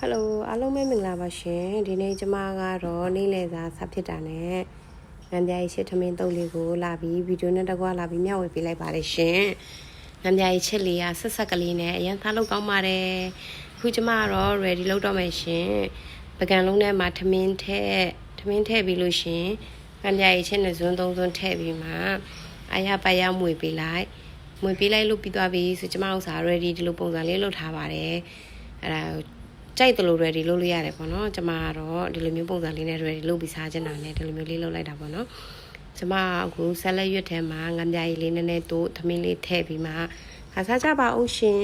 Hello အားလုံးပဲမင်္ဂလာပါရှင်ဒီနေ့ကျမကတော့နေ့လည်စာစဖြစ်တာနဲ့ငန်းပြားရေးချစ်ထမင်းတုပ်လေးကိုလာပြီးဗီဒီယိုနဲ့တကွာလာပြီးမျှဝေပေးလိုက်ပါတယ်ရှင်ငန်းပြားရေးချစ်လေးကဆက်ဆက်ကလေးနဲ့အရင်သားလုပ်ကောင်းပါတယ်အခုကျမကတော့ ready လုပ်တော့မယ်ရှင်ပကံလုံးထဲမှာထမင်းထည့်ပြီးလို့ရှင်ငန်းပြားရေးချစ်နဲ့ဇွန်းသုံးထည့်ပြီးမှအာရပါရမွေပေးလိုက်လို့ပြီးသွားပြီဆိုကျမဥစ္စာ ready ဒီလိုပုံစံလေးလုပ်ထားပါတယ်အဲ့ဒါကြိုက်တယ်လို့ ready လုပ်လို့ရတယ်ပေါ့နော်ကျမကတော့ဒီလိုမျိုးပုံစံလေးနဲ့ ready လုပ်ပြီးစားချင်တာနဲ့ဒီလိုမျိုးလေးလုပ်လိုက်တာပေါ့နော်ကျမအခုဆက်လက်ရွက်ထဲမှာငန်းပြားရည်လေးနည်းနည်းတို့သမင်းလေးထည့်ပြီးမှခါစားကြပါအောင်ရှင်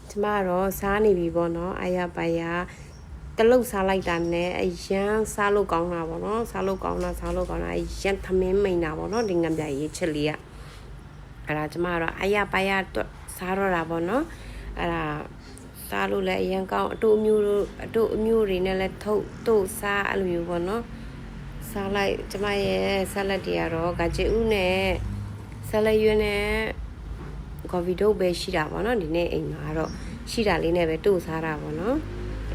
ကျမကတော့စားနေပြီပေါ့နော်အာရပါရတလုတ်စားလိုက်တာနဲ့အရန်စားလို့ကောင်းတာပေါ့နော်စားလို့ကောင်းတာအရန်သမင်းမိန်တာပေါ့နော်ဒီငန်းပြားရည်ချက်လေးကအဲ့ဒါကျမကတော့အာရပါရစားတော့တာပေါ့နော်အဲ့ဒါစားလို့လည်းအရင်ကောင်းအတို့အမျိုးတွေနဲ့လည်းထုတ်စားအဲ့လိုမျိုးပေါ့နော်စားလိုက်ကျမရဲ့ဆက်လက်တွေကတော့ဂါကျေဥနဲ့ဆက်လက်ရွက်နဲ့ကော်ဖီတို့ပဲရှိတာပေါ့နော်ဒီနေ့အိမ်မှာတော့ရှိတာလေးနဲ့ပဲတို့စားတာပေါ့နော်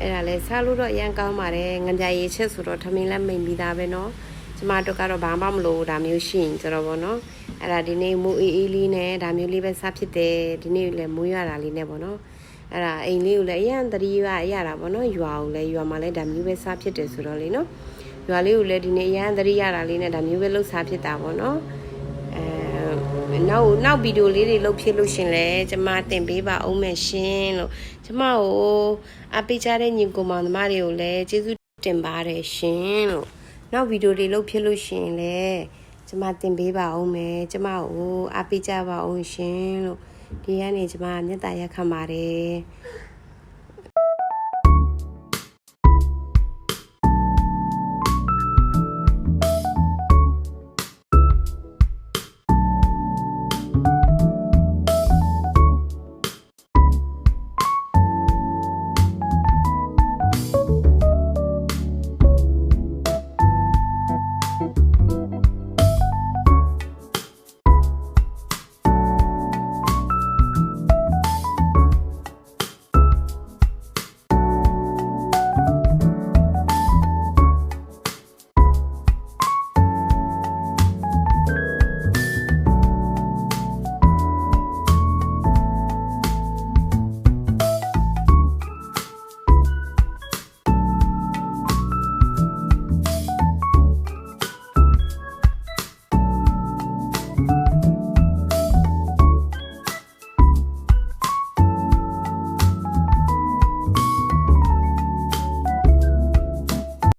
အဲ့ဒါလည်းစားလို့တော့အရင်ကောင်းပါတယ်ငကြရည်ချက်ဆိုတော့ထမင်းလည်းမိန်ပြီးသားပဲနော်ကျမတို့ကတော့ဘာမှမလို့ဒါမျိုးရှိရင်ဆိုတော့ပေါ့နော်အဲ့ဒါဒီနေ့မိုးအေးလေးနဲ့ဒါမျိုးလေးပဲစားဖြစ်တယ်ဒီနေ့လည်းမိုးရတာလေးနဲ့ပေါ့နော်အဲ့ဒါအိမ်လေးကိုလည်းအရန်တတိယရတာပေါ့နော်ရွာကိုလည်းရွာမှာလည်းဒါမျိုးပဲစားဖြစ်တယ်ဆိုတော့လေနော်ရွာလေးကိုလည်းဒီနေ့အရန်တတိယရတာလေးနဲ့ဒါမျိုးပဲလှုပ်စားဖြစ်တာပေါ့နော်နောက်ဗီဒီယိုလေးတွေလှုပ်ဖြစ်လို့ရှင်လဲကျမတင်ပေးပါအောင်မယ်ရှင်လို့ကျမကိုအပိကြတဲ့ညီကိုမောင်သမားတွေကိုလည်းကျေးဇူးတင်ပါတယ်ရှင်လို့နောက်ဗီဒီယိုတွေလှုပ်ဖြစ်လို့ရှင်လဲကျမတင်ပေးပါအောင်မယ်ကျမကိုအပိကြပါအောင်ရှင်လို့ဒီကနေကျမမျက်တာရက်ခံပါတယ်